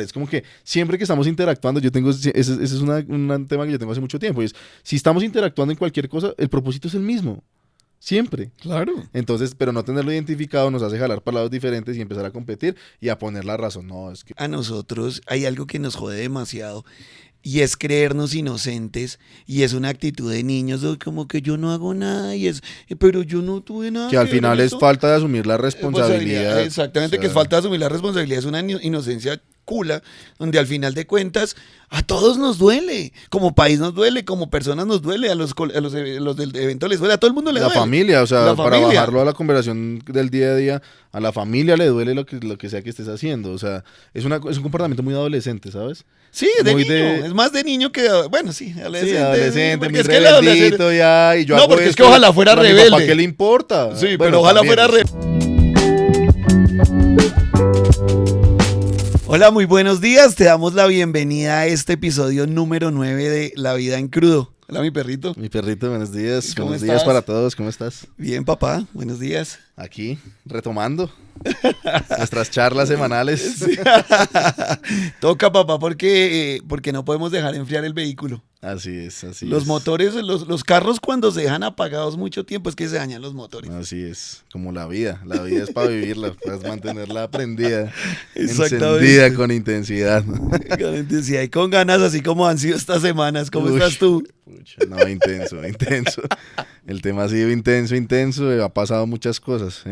Es como que siempre que estamos interactuando, ese es un tema que yo tengo hace mucho tiempo, y es, si estamos interactuando en cualquier cosa, el propósito es el mismo, siempre. Claro. Entonces, pero no tenerlo identificado nos hace jalar para lados diferentes y empezar a competir y a poner la razón. No, es que... A nosotros hay algo que nos jode demasiado y es creernos inocentes y es una actitud de niños como que yo no hago nada y es, pero yo no tuve nada Que al ver en final es esto". falta de asumir la responsabilidad. Exactamente, O que es sea, falta de asumir la responsabilidad, es una inocencia cula, donde al final de cuentas a todos nos duele, como país nos duele, como personas nos duele, a los del evento les duele, a todo el mundo le la duele. familia, o sea, La para familia. bajarlo a la conversación del día a día, a la familia le duele lo que sea que estés haciendo. O sea, es un comportamiento muy adolescente, ¿sabes? Sí, de Muy niño, de... es más de niño que, bueno, sí, adolescente. Sí, adolescente, porque muy es que el adolescente- rebeldito ya, y yo No, hago porque es que esto, ojalá fuera pero a mi rebelde. papá, ¿qué le importa? Sí, Bueno, pero ojalá también, fuera Hola, muy buenos días. Te damos la bienvenida a este episodio número 9 de La Vida en Crudo. Hola, mi perrito. Mi perrito, buenos días. ¿Cómo Buenos estás? días para todos, ¿cómo estás? Bien, papá. Buenos días. Aquí, retomando nuestras charlas semanales. Sí. Toca, papá, porque no podemos dejar enfriar el vehículo. Así es, así Los es. motores, los carros cuando se dejan apagados mucho tiempo es que se dañan los motores. Así es, como la vida. La vida es para vivirla, para mantenerla prendida, Exactamente. encendida con intensidad. Con intensidad y con ganas, así como han sido estas semanas. ¿Cómo Uy, estás tú? pucha, no, intenso, intenso. El tema ha sido intenso, intenso. Ha pasado muchas cosas.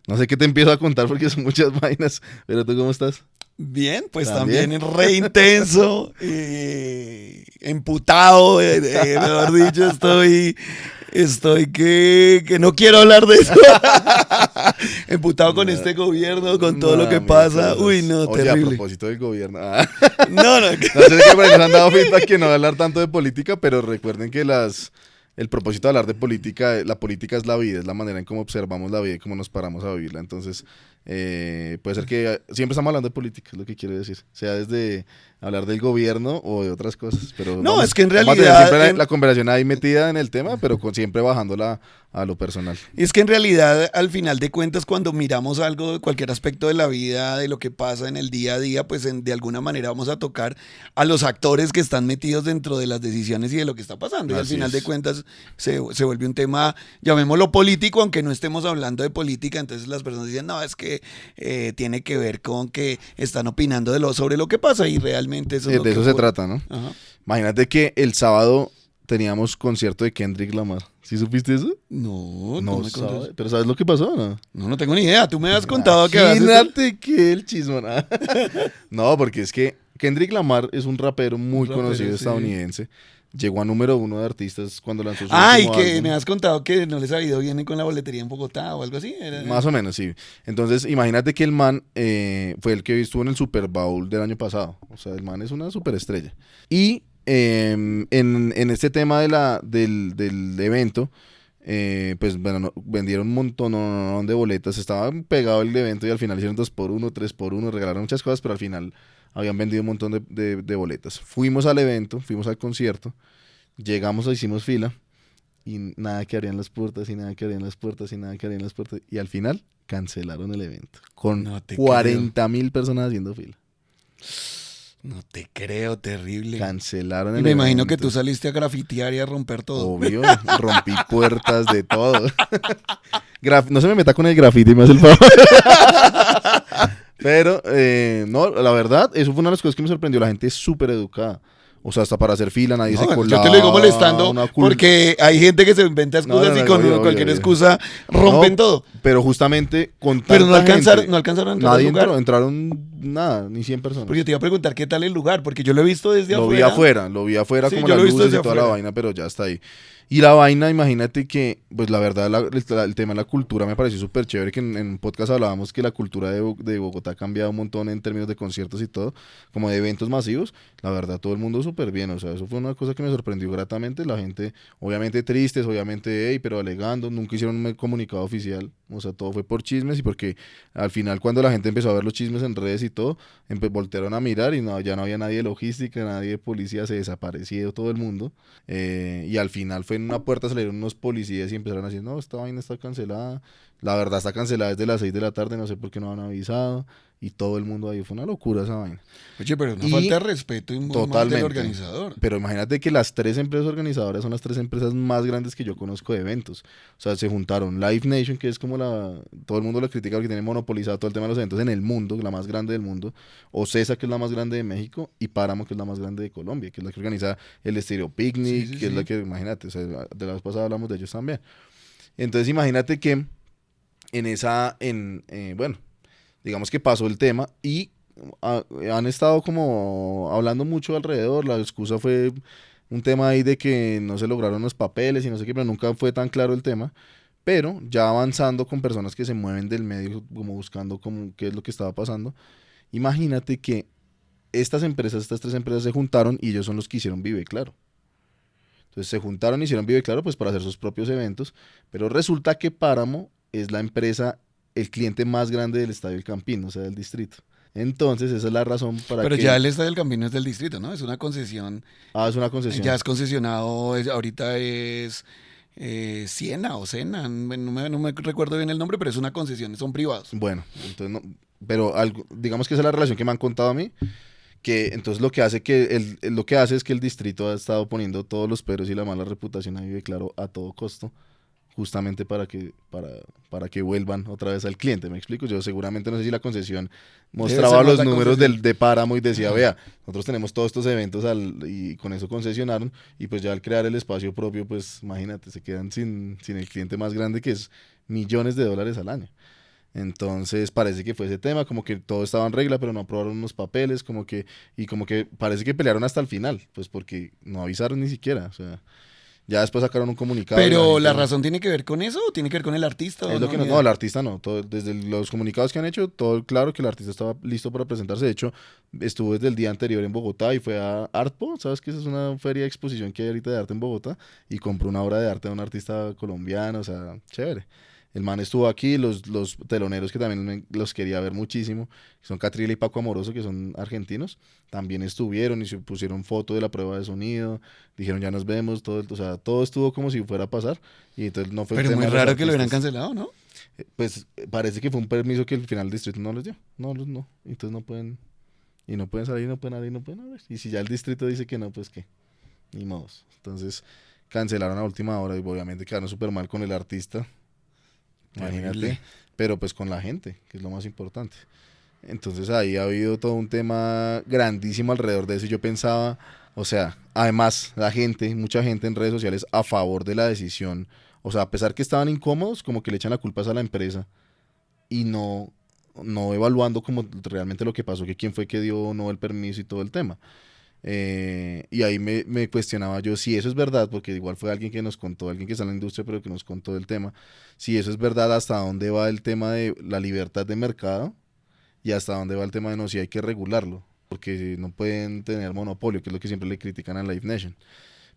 No sé qué te empiezo a contar porque son muchas vainas. Pero ¿tú cómo estás? Bien, pues ¿También? también re intenso, emputado, mejor dicho, estoy que no quiero hablar de eso. Emputado con este gobierno, con todo lo que pasa. Uy, no, Oye, a terrible. propósito del gobierno. No, No sé qué por ahí nos han dado feedback que no va a hablar tanto de política, pero recuerden que el propósito de hablar de política, la política es la vida, es la manera en cómo observamos la vida y cómo nos paramos a vivirla. Entonces, puede ser que siempre estamos hablando de política, es lo que quiero decir. Sea desde hablar del gobierno o de otras cosas. Pero No, es que en vamos a tener realidad... siempre la conversación ahí metida en el tema, pero siempre bajándola a lo personal. Es que en realidad, al final de cuentas, cuando miramos algo de cualquier aspecto de la vida, de lo que pasa en el día a día, pues de alguna manera vamos a tocar a los actores que están metidos dentro de las decisiones y de lo que está pasando. Y al Así final de es. cuentas se vuelve un tema, llamémoslo político, aunque no estemos hablando de política. Entonces las personas dicen, no, es que tiene que ver con que están opinando sobre lo que pasa y realmente eso es lo De que eso se ocurre. trata, ¿no? Ajá. Imagínate que el sábado teníamos concierto de Kendrick Lamar. ¿Sí supiste eso? No, No me sabes. contas. Pero ¿sabes lo que pasó o no? No tengo ni idea. Tú me has contado que habías Imagínate que el chismón. No, porque es que Kendrick Lamar es un rapero muy rapero, conocido sí. estadounidense. Llegó a número 1 de artistas cuando lanzó su Ah, y último que álbum. me has contado que no les ha ido bien con la boletería en Bogotá o algo así. Más o menos, sí. Entonces, imagínate que el man fue el que estuvo en el Super Bowl del año pasado. O sea, el man es una superestrella. Y en este tema del evento, pues bueno, vendieron un montón de boletas. Estaba pegado el evento y al final hicieron 2x1, 3x1, regalaron muchas cosas, pero al final habían vendido un montón de boletas. Fuimos al evento, fuimos al concierto, llegamos, hicimos fila. Y nada que abrían las puertas, y nada que abrían las puertas, y nada que abrían las puertas. Y al final cancelaron el evento. Con No te 40,000 personas haciendo fila. No te creo, terrible. Cancelaron el Y me imagino que evento. tú saliste a grafitear y a romper todo. Obvio, rompí puertas de todo. No se me meta con el graffiti, me hace el favor. Pero, no, la verdad, eso fue una de las cosas que me sorprendió. La gente es súper educada. O sea, hasta para hacer fila nadie se No, colaba. yo te lo digo molestando porque hay gente que se inventa excusas No, y con obvio, cualquier obvio. excusa rompen No, todo. Pero justamente con Pero no tanta gente, alcanzaron a entrar nadie al lugar. entraron nada, ni 100 personas. Porque te iba a preguntar qué tal el lugar, porque yo lo he visto desde Lo vi afuera. afuera Sí, como yo las lo he visto luces y desde toda la afuera. vaina, pero ya está ahí. Y la vaina, imagínate que, pues la verdad, el tema de la cultura me pareció súper chévere, que en un podcast hablábamos que la cultura de Bogotá ha cambiado un montón en términos de conciertos y todo, como de eventos masivos. La verdad, todo el mundo súper bien, o sea, eso fue una cosa que me sorprendió gratamente. La gente, obviamente tristes, obviamente, hey, pero alegando, nunca hicieron un comunicado oficial, o sea, todo fue por chismes y porque al final cuando la gente empezó a ver los chismes en redes y todo, voltearon a mirar y no, ya no había nadie de logística, nadie de policía, se desapareció todo el mundo. Y al final fue en una puerta, salieron unos policías y empezaron a decir, no, esta vaina está cancelada, La verdad está cancelada desde las 6 de la tarde, no sé por qué no han avisado. Y todo el mundo ahí, fue una locura esa vaina. Oye, pero es una Y falta de respeto y muy mal del totalmente. organizador. Pero imagínate que las tres empresas organizadoras son las tres empresas más grandes que yo conozco de eventos. O sea, se juntaron Live Nation, que es como todo el mundo lo critica porque tiene monopolizado todo el tema de los eventos en el mundo, la más grande del mundo. Ocesa, que es la más grande de México. Y Páramo, que es la más grande de Colombia, que es la que organiza el Estéreo Sí, Picnic, sí, que es la sí. que, imagínate, o sea, de la vez pasada hablamos de ellos también. Entonces imagínate que bueno, digamos que pasó el tema y han estado como hablando mucho alrededor. La excusa fue un tema ahí de que no se lograron los papeles y no sé qué, pero nunca fue tan claro el tema. Pero ya avanzando con personas que se mueven del medio, como buscando como qué es lo que estaba pasando, imagínate que estas tres empresas se juntaron y ellos son los que hicieron Vive Claro. Entonces se juntaron y hicieron Vive Claro pues para hacer sus propios eventos, pero resulta que Páramo es la empresa, el cliente más grande del Estadio El Campín, o sea, del distrito. Entonces esa es la razón para Pero ya que... el Estadio del Campín no es del distrito, ¿no? Es una concesión. Ah, es una Ya concesión. es concesionado, ahorita es Siena o Sena, no me recuerdo bien el nombre, pero es una concesión, son privados. Bueno, entonces no, pero digamos que esa es la relación que me han contado a mí, que entonces lo que hace es que el distrito ha estado poniendo todos los peros y la mala reputación a Vive Claro a todo costo, justamente para que vuelvan otra vez al cliente, ¿me explico? Yo seguramente no sé si la concesión Debe ser mostraba más los la números concesión. de Páramo y decía, Ajá. vea, nosotros tenemos todos estos eventos y con eso concesionaron y pues ya al crear el espacio propio, pues imagínate, se quedan sin el cliente más grande que es millones de dólares al año. Entonces parece que fue ese tema, como que todo estaba en regla, pero no aprobaron los papeles, como que parece que pelearon hasta el final, pues porque no avisaron ni siquiera, o sea, ya después sacaron un comunicado y la Pero la gente, razón tiene que ver con eso o tiene que ver con el artista o es lo no, que ni no, idea. el artista no, desde los comunicados que han hecho, todo claro que el artista estaba listo para presentarse, de hecho, estuvo desde el día anterior en Bogotá y fue a Artpo, sabes que esa es una feria de exposición que hay ahorita de arte en Bogotá, y compró una obra de arte de un artista colombiano, o sea, chévere. El man estuvo aquí, los teloneros que también los quería ver muchísimo, que son Catrila y Paco Amoroso, que son argentinos, también estuvieron y se pusieron foto de la prueba de sonido, dijeron ya nos vemos, o sea, todo estuvo como si fuera a pasar, y entonces no fue el Pero muy tema de los raro que lo hubieran artistas. cancelado, ¿no? Pues parece que fue un permiso que el final del distrito no les dio. No. Entonces no pueden, y no pueden salir, no pueden abrir, no pueden abrir. Y si ya el distrito dice que no, pues qué, ni modos. Entonces cancelaron a última hora y obviamente quedaron súper mal con el artista, imagínate, Terrible. pero pues con la gente, que es lo más importante. Entonces ahí ha habido todo un tema grandísimo alrededor de eso. Y yo pensaba, o sea, además la gente, mucha gente en redes sociales a favor de la decisión. O sea, a pesar que estaban incómodos, como que le echan la culpa a la empresa y no evaluando como realmente lo que pasó, que quién fue que dio o no el permiso y todo el tema. Y ahí me cuestionaba yo si eso es verdad, porque igual fue alguien que nos contó, alguien que está en la industria, pero que nos contó el tema, si eso es verdad, hasta dónde va el tema de la libertad de mercado y hasta dónde va el tema de no, si hay que regularlo, porque no pueden tener monopolio, que es lo que siempre le critican a Live Nation.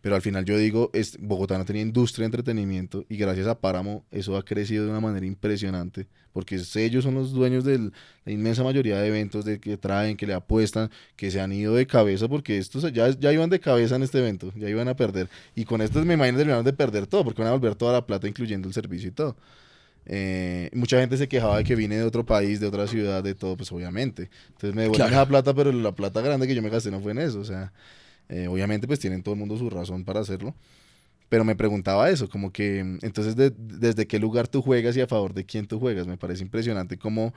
Pero al final yo digo, Bogotá no tenía industria de entretenimiento y gracias a Páramo eso ha crecido de una manera impresionante, porque ellos son los dueños de la inmensa mayoría de eventos de que traen, que le apuestan, que se han ido de cabeza, porque estos ya iban de cabeza en este evento, ya iban a perder. Y con estos me imagino terminaron de perder todo, porque van a volver toda la plata, incluyendo el servicio y todo. Mucha gente se quejaba de que vine de otro país, de otra ciudad, de todo, pues obviamente. Entonces me devuelven Claro. esa plata, pero la plata grande que yo me gasté no fue en eso, o sea. Obviamente pues tienen todo el mundo su razón para hacerlo, pero me preguntaba eso, como que entonces desde qué lugar tú juegas y a favor de quién tú juegas, me parece impresionante cómo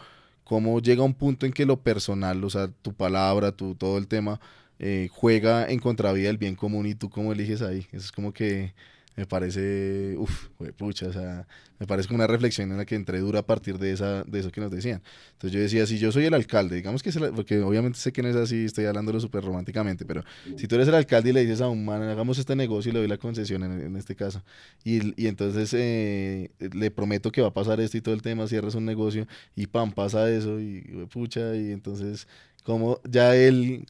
llega un punto en que lo personal, o sea, tu palabra, todo el tema, juega en contravía del bien común y tú cómo eliges ahí, eso es como que me parece, pucha, o sea, me parece como una reflexión en la que entré dura a partir de eso que nos decían. Entonces yo decía, si yo soy el alcalde, digamos que porque obviamente sé que no es así, estoy hablándolo súper románticamente, pero si tú eres el alcalde y le dices a un man, hagamos este negocio y le doy la concesión en este caso, y entonces le prometo que va a pasar esto y todo el tema, cierras un negocio y pam, pasa eso y pucha, y entonces como ya él,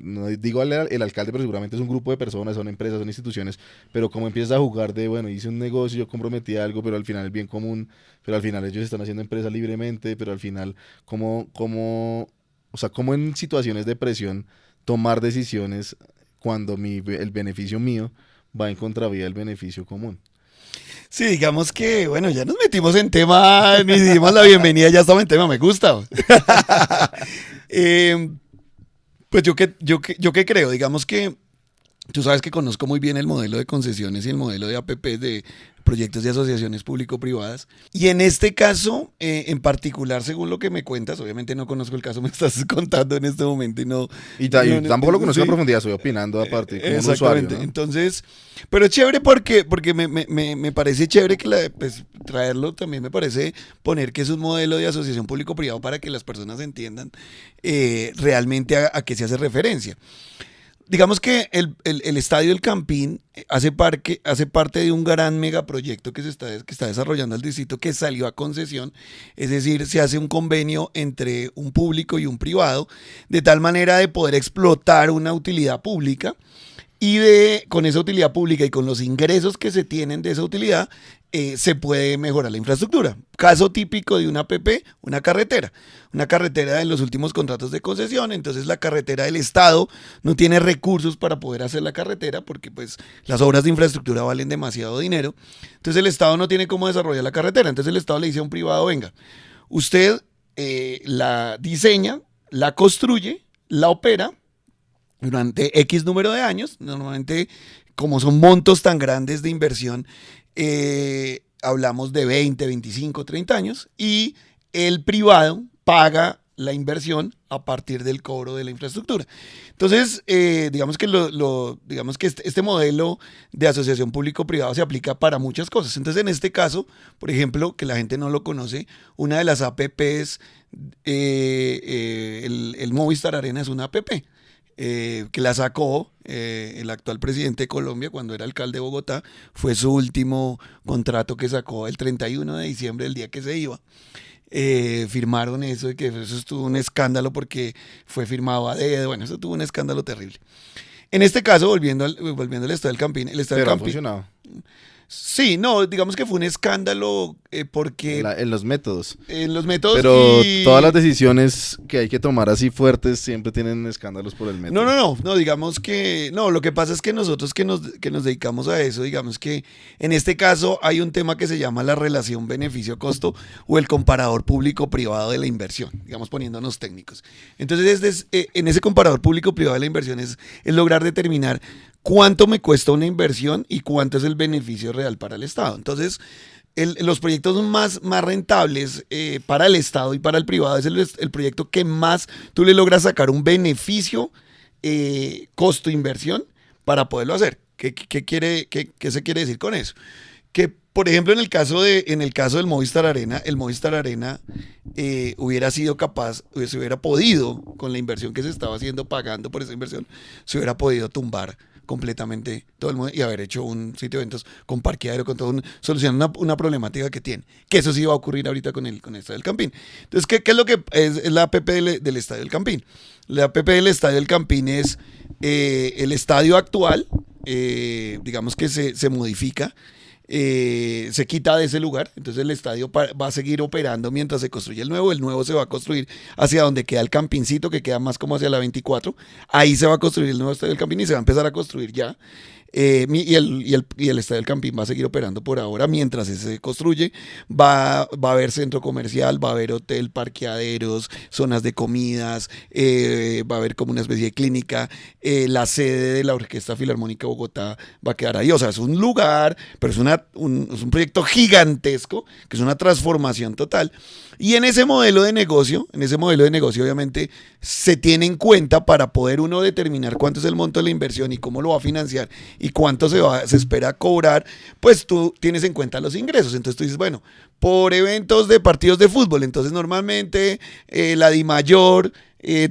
no digo el alcalde, pero seguramente es un grupo de personas, son empresas, son instituciones, pero como empiezas a jugar de, bueno, hice un negocio, yo comprometí algo, pero al final el bien común, pero al final ellos están haciendo empresa libremente, pero al final, o sea, como en situaciones de presión, tomar decisiones cuando el beneficio mío va en contravía del beneficio común. Sí, digamos que, bueno, ya nos metimos en tema, ni dimos la bienvenida, ya estamos en tema, me gusta. Pues yo qué creo, digamos que tú sabes que conozco muy bien el modelo de concesiones y el modelo de APP de proyectos de asociaciones público-privadas. Y en este caso, en particular, según lo que me cuentas, obviamente no conozco el caso, me estás contando en este momento y no... Y tampoco lo conozco en profundidad, estoy opinando aparte, como un usuario, ¿no? Entonces, pero es chévere porque me parece chévere que pues, traerlo también me parece poner que es un modelo de asociación público-privado para que las personas entiendan realmente a qué se hace referencia. Digamos que el Estadio del Campín hace parte de un gran megaproyecto que está desarrollando el distrito que salió a concesión, es decir, se hace un convenio entre un público y un privado, de tal manera de poder explotar una utilidad pública y con esa utilidad pública y con los ingresos que se tienen de esa utilidad, se puede mejorar la infraestructura. Caso típico de una APP, una carretera en los últimos contratos de concesión, entonces la carretera del Estado no tiene recursos para poder hacer la carretera porque pues las obras de infraestructura valen demasiado dinero, entonces el Estado no tiene cómo desarrollar la carretera, entonces el Estado le dice a un privado, venga, usted la diseña, la construye, la opera durante X número de años, normalmente como son montos tan grandes de inversión, hablamos de 20, 25, 30 años y el privado paga la inversión a partir del cobro de la infraestructura. Entonces, digamos que este modelo de asociación público-privado se aplica para muchas cosas. Entonces, en este caso, por ejemplo, que la gente no lo conoce, una de las APPs, el Movistar Arena es una APP. Que la sacó el actual presidente de Colombia cuando era alcalde de Bogotá, fue su último contrato que sacó el 31 de diciembre, el día que se iba. Firmaron eso y que eso estuvo un escándalo porque fue firmado a dedo, bueno, eso tuvo un escándalo terrible. En este caso, volviendo al Estadio del Campín, el Estadio del Campín... funcionado. Sí, no, digamos que fue un escándalo porque... En los métodos. En los métodos. Pero todas las decisiones que hay que tomar así fuertes siempre tienen escándalos por el método. No, digamos que... No, lo que pasa es que nosotros que nos dedicamos a eso, digamos que en este caso hay un tema que se llama la relación beneficio-costo o el comparador público-privado de la inversión, digamos poniéndonos técnicos. Entonces, en ese comparador público-privado de la inversión es lograr determinar cuánto me cuesta una inversión y cuánto es el beneficio real para el Estado. Entonces, los proyectos más rentables para el Estado y para el privado es el proyecto que más tú le logras sacar un beneficio, costo-inversión para poderlo hacer. ¿Qué se quiere decir con eso? Que, por ejemplo, en el caso del Movistar Arena, el Movistar Arena hubiera sido capaz, se hubiera podido, con la inversión que se estaba haciendo, pagando por esa inversión, se hubiera podido tumbar completamente todo el mundo y haber hecho un sitio de eventos con parqueadero, con todo, solucionar una problemática que tiene. Que eso sí va a ocurrir ahorita con el Estadio del Campín. Entonces, ¿qué es lo que es la APP del Estadio del Campín? La APP del Estadio del Campín es el estadio actual, digamos que se modifica, se quita de ese lugar, entonces el estadio va a seguir operando mientras se construye el nuevo se va a construir hacia donde queda el Campincito, que queda más como hacia la 24, ahí se va a construir el nuevo Estadio del Campín y se va a empezar a construir ya. Y el Estadio del Campín va a seguir operando por ahora mientras se construye. Va a haber centro comercial, va a haber hotel, parqueaderos, zonas de comidas, va a haber como una especie de clínica. La sede de la Orquesta Filarmónica de Bogotá va a quedar ahí. O sea, es un lugar, pero es un proyecto gigantesco, que es una transformación total. Y en ese modelo de negocio, obviamente, se tiene en cuenta para poder uno determinar cuánto es el monto de la inversión y cómo lo va a financiar y cuánto se espera cobrar, pues tú tienes en cuenta los ingresos. Entonces tú dices, bueno, por eventos de partidos de fútbol, entonces normalmente la DIMAYOR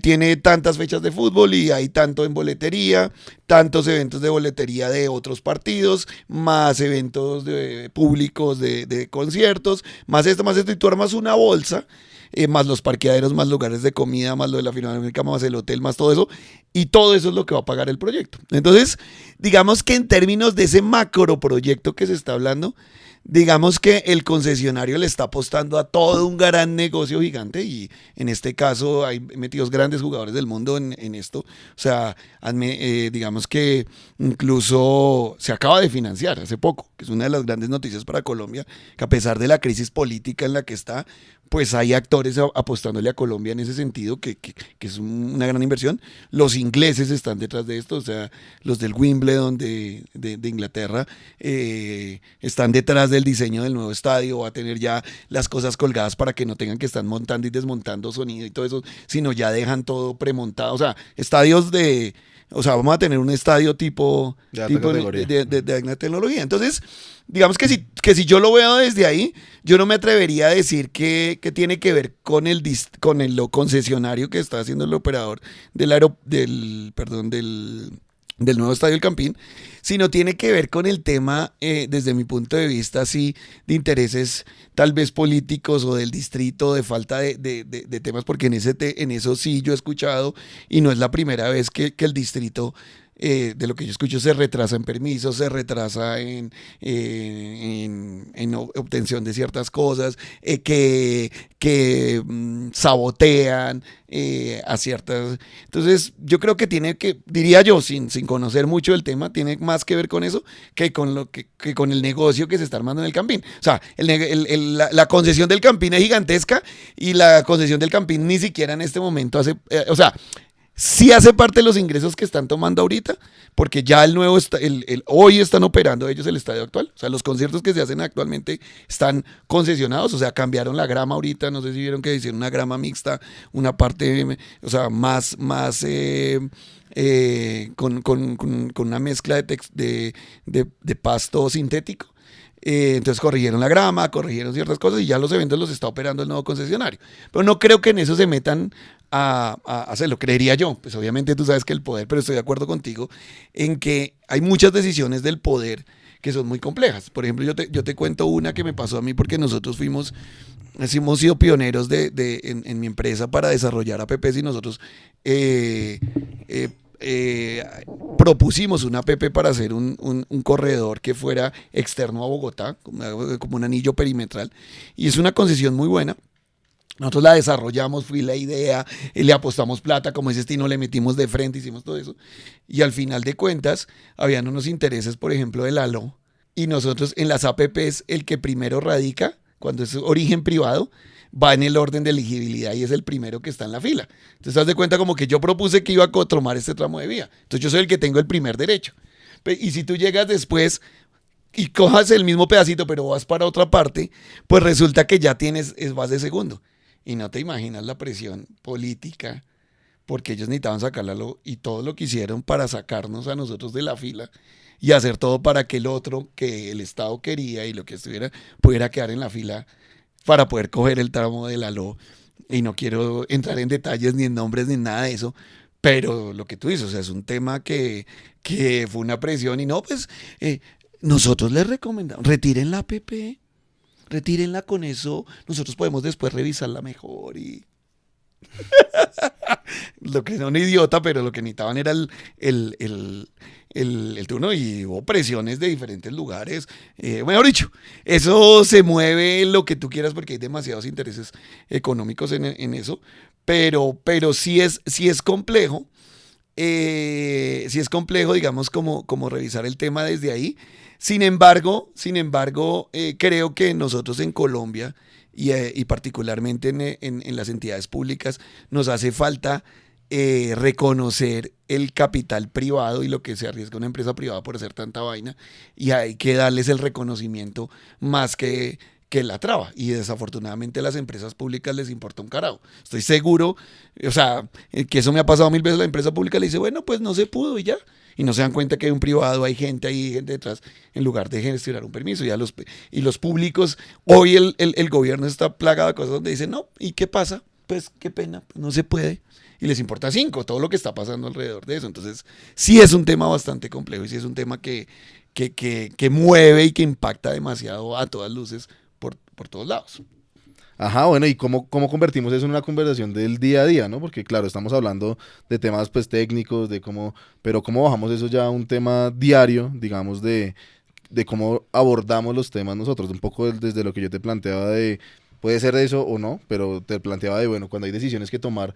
tiene tantas fechas de fútbol y hay tanto en boletería, tantos eventos de boletería de otros partidos, más eventos públicos de conciertos, más esto, y tú armas una bolsa, más los parqueaderos, más lugares de comida, más lo de la Filarmónica, más el hotel, más todo eso, Y todo eso es lo que va a pagar el proyecto. Entonces, digamos que en términos de ese macro proyecto que se está hablando, digamos que el concesionario le está apostando a todo un gran negocio gigante y en este caso hay metidos grandes jugadores del mundo en esto. O sea, digamos que incluso se acaba de financiar hace poco, que es una de las grandes noticias para Colombia, que a pesar de la crisis política en la que está, pues hay actores apostándole a Colombia en ese sentido, que es una gran inversión. Los ingleses están detrás de esto, o sea, los del Wimbledon de Inglaterra están detrás del diseño del nuevo estadio, va a tener ya las cosas colgadas para que no tengan que estar montando y desmontando sonido y todo eso, sino ya dejan todo premontado, o sea, o sea, vamos a tener un estadio tipo de alta tecnología. Entonces, digamos que si yo lo veo desde ahí, yo no me atrevería a decir que tiene que ver con lo concesionario que está haciendo el operador del nuevo estadio El Campín, sino tiene que ver con el tema, desde mi punto de vista, sí, de intereses tal vez políticos o del distrito, de falta de temas, porque en eso sí yo he escuchado, y no es la primera vez que el distrito, de lo que yo escucho, se retrasa en permisos, se retrasa en obtención de ciertas cosas, que sabotean a ciertas. Entonces, yo creo que diría yo, sin conocer mucho el tema, tiene más que ver con eso que con el negocio que se está armando en el Campín. O sea, la concesión del Campín es gigantesca y la concesión del Campín ni siquiera en este momento hace. O sea, sí hace parte de los ingresos que están tomando ahorita, porque ya hoy están operando ellos el estadio actual. O sea, los conciertos que se hacen actualmente están concesionados, o sea, cambiaron la grama ahorita, no sé si vieron que hicieron una grama mixta, una parte, o sea, más con una mezcla de pasto sintético. Entonces corrigieron la grama, corrigieron ciertas cosas y ya los eventos los está operando el nuevo concesionario. Pero no creo que en eso se metan a hacerlo, creería yo. Pues obviamente tú sabes que el poder, pero estoy de acuerdo contigo en que hay muchas decisiones del poder que son muy complejas. Por ejemplo, yo te cuento una que me pasó a mí porque nosotros hemos sido pioneros en mi empresa para desarrollar apps y nosotros propusimos una app para hacer un corredor que fuera externo a Bogotá, como un anillo perimetral, y es una concesión muy buena. Nosotros la desarrollamos, fui la idea, le apostamos plata, como ese estilo, le metimos de frente, hicimos todo eso, y al final de cuentas habían unos intereses, por ejemplo, del ALO, y nosotros en las apps el que primero radica, cuando es origen privado, va en el orden de elegibilidad y es el primero que está en la fila. Entonces, haz de cuenta como que yo propuse que iba a tomar este tramo de vía. Entonces, yo soy el que tengo el primer derecho. Y si tú llegas después y cojas el mismo pedacito, pero vas para otra parte, pues resulta que ya vas de segundo. Y no te imaginas la presión política, porque ellos necesitaban sacarla y todo lo que hicieron para sacarnos a nosotros de la fila y hacer todo para que el otro que el Estado quería y lo que estuviera pudiera quedar en la fila para poder coger el tramo del ALO. Y no quiero entrar en detalles ni en nombres ni en nada de eso, pero lo que tú dices, o sea, es un tema que fue una presión y no, pues nosotros les recomendamos, retiren la app, retírenla, con eso nosotros podemos después revisarla mejor y lo que no un idiota, pero lo que necesitaban era el turno y hubo presiones de diferentes lugares. Mejor dicho, eso se mueve lo que tú quieras porque hay demasiados intereses económicos en eso, pero sí es complejo. Sí es complejo, digamos, como revisar el tema desde ahí. Sin embargo, creo que nosotros en Colombia y particularmente en las entidades públicas nos hace falta reconocer el capital privado y lo que se arriesga una empresa privada por hacer tanta vaina, y hay que darles el reconocimiento más que la traba, y desafortunadamente a las empresas públicas les importa un carajo. Estoy seguro, o sea, que eso me ha pasado 1000 veces. La empresa pública le dice, bueno, pues no se pudo y ya, y no se dan cuenta que hay un privado, hay gente ahí, gente detrás, en lugar de gestionar un permiso. Y los públicos, hoy el gobierno está plagado de cosas donde dicen, no, ¿y qué pasa? Pues qué pena, pues no se puede. Y les importa 5 todo lo que está pasando alrededor de eso. Entonces, sí es un tema bastante complejo y sí es un tema que mueve y que impacta demasiado a todas luces por todos lados. Ajá, bueno, ¿y cómo convertimos eso en una conversación del día a día, ¿no? Porque claro, estamos hablando de temas pues técnicos, de cómo, pero cómo bajamos eso ya a un tema diario, digamos, de cómo abordamos los temas nosotros, un poco desde lo que yo te planteaba de, puede ser eso o no, pero te planteaba de, bueno, cuando hay decisiones que tomar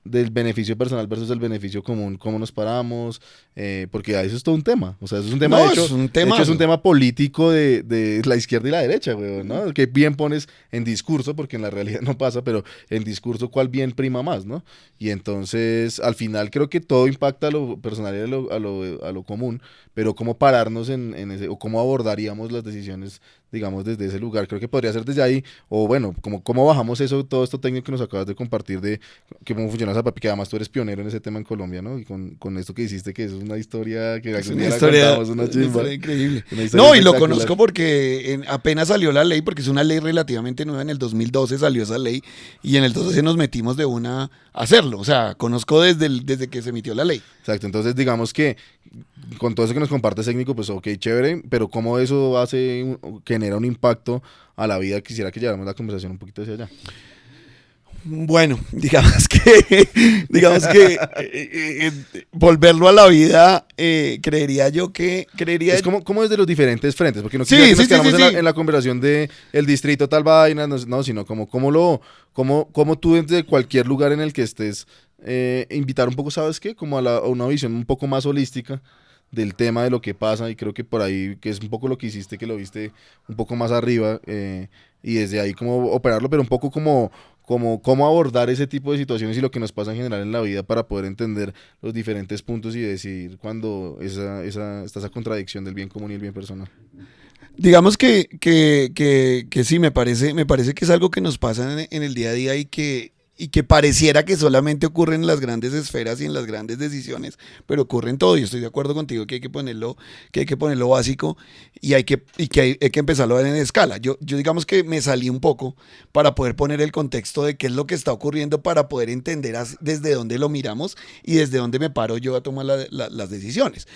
del beneficio personal versus el beneficio común, cómo nos paramos, porque eso es todo un tema, o sea, eso es un tema, No, de hecho, es un de tema. hecho es un tema político de la izquierda y la derecha, güey, ¿no? Que bien pones en discurso, porque en la realidad no pasa, pero en discurso cuál bien prima más, ¿no? Y entonces, al final creo que todo impacta a lo personal y a lo común, pero cómo pararnos en ese, o cómo abordaríamos las decisiones, digamos, desde ese lugar, creo que podría ser desde ahí, o bueno, cómo bajamos eso, todo esto técnico que nos acabas de compartir de que cómo funciona esa papi, que además tú eres pionero en ese tema en Colombia, ¿no? Y con esto que hiciste, que eso es una historia que Es algún una día la historia, contamos, una una chimba. historia increíble. Una historia No, y lo espectacular. conozco porque apenas salió la ley, porque es una ley relativamente nueva, en el 2012 salió esa ley y en el 2012 nos metimos de una a hacerlo. O sea, conozco desde que se emitió la ley. Exacto, entonces digamos que con todo eso que nos compartes técnico, pues ok, chévere, pero cómo eso genera un impacto a la vida, quisiera que lleváramos la conversación un poquito hacia allá. Bueno, digamos que volverlo a la vida, creería yo que Es como desde los diferentes frentes, porque no Sí, quisiera que sí, nos sí, quedamos sí, en sí. en la conversación de el distrito tal vaina, no, sino como tú desde cualquier lugar en el que estés, invitar un poco, ¿sabes qué? Como a una visión un poco más holística del tema de lo que pasa, y creo que por ahí, que es un poco lo que hiciste, que lo viste un poco más arriba, y desde ahí como operarlo, pero un poco como cómo abordar ese tipo de situaciones y lo que nos pasa en general en la vida para poder entender los diferentes puntos y decidir cuando está esa contradicción del bien común y el bien personal. Digamos que sí, me parece que es algo que nos pasa en el día a día y que pareciera que solamente ocurre en las grandes esferas y en las grandes decisiones, pero ocurre en todo. Yo estoy de acuerdo contigo que hay que ponerlo básico y que hay que empezarlo a ver en escala. Yo digamos que me salí un poco para poder poner el contexto de qué es lo que está ocurriendo para poder entender desde dónde lo miramos y desde dónde me paro yo a tomar las decisiones.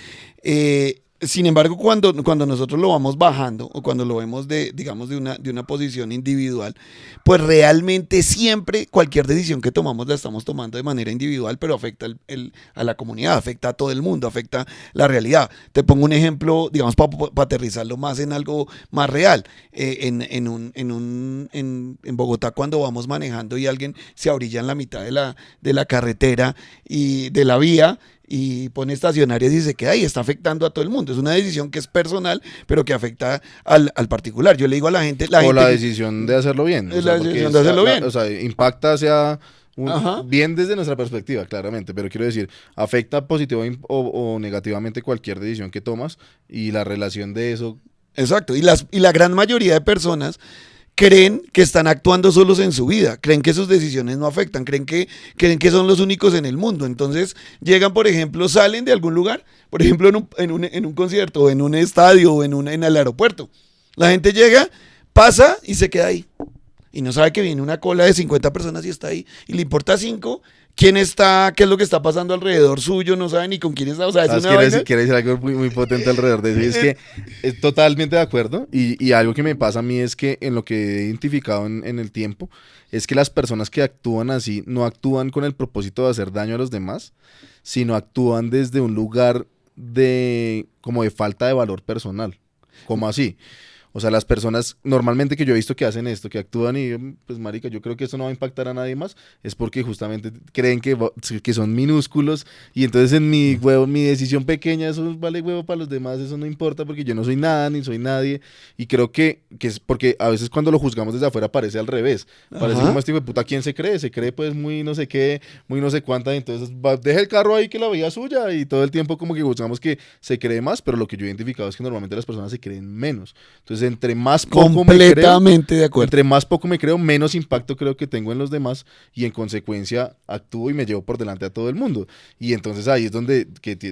Sin embargo, cuando nosotros lo vamos bajando o cuando lo vemos digamos, de una posición individual, pues realmente siempre cualquier decisión que tomamos la estamos tomando de manera individual, pero afecta a la comunidad, afecta a todo el mundo, afecta la realidad. Te pongo un ejemplo, digamos, para aterrizarlo más en algo más real. En Bogotá, cuando vamos manejando y alguien se orilla en la mitad de la carretera y de la vía, y pone estacionarias y se queda ahí, está afectando a todo el mundo. Es una decisión que es personal, pero que afecta al particular. Yo le digo a la gente... O la decisión de hacerlo bien. Es la decisión de hacerlo bien. O sea, impacta hacia Ajá. bien desde nuestra perspectiva, claramente, pero quiero decir, afecta positiva o negativamente cualquier decisión que tomas y la relación de eso. Exacto. Y la gran mayoría de personas creen que están actuando solos en su vida, creen que sus decisiones no afectan, creen que son los únicos en el mundo. Entonces llegan, por ejemplo, salen de algún lugar, por ejemplo, en un concierto, o en un estadio, o en el aeropuerto. La gente llega, pasa y se queda ahí. Y no sabe que viene una cola de 50 personas y está ahí. Y le importa 5 quién está, qué es lo que está pasando alrededor suyo, no sabe ni con quién está. O sea, es una vaina. Quiere decir algo muy potente alrededor de eso. Y es que es totalmente de acuerdo. Y algo que me pasa a mí es que en lo que he identificado en el tiempo, es que las personas que actúan así no actúan con el propósito de hacer daño a los demás, sino actúan desde un lugar como de falta de valor personal. ¿Cómo así? O sea, las personas normalmente que yo he visto que hacen esto, que actúan y pues marica, yo creo que eso no va a impactar a nadie más, es porque justamente creen que son minúsculos y entonces en mi decisión pequeña, eso vale huevo para los demás, eso no importa porque yo no soy nada ni soy nadie, y creo que es porque a veces cuando lo juzgamos desde afuera parece al revés, parece Ajá. como este hijo de puta, ¿quién se cree? Se cree pues muy no sé qué, muy no sé cuánta, y entonces deja el carro ahí que la veía suya y todo el tiempo como que buscamos que se cree más, pero lo que yo he identificado es que normalmente las personas se creen menos. Entonces, entre más poco Completamente de acuerdo. entre más poco me creo, menos impacto creo que tengo en los demás y en consecuencia actúo y me llevo por delante a todo el mundo. Y entonces ahí es donde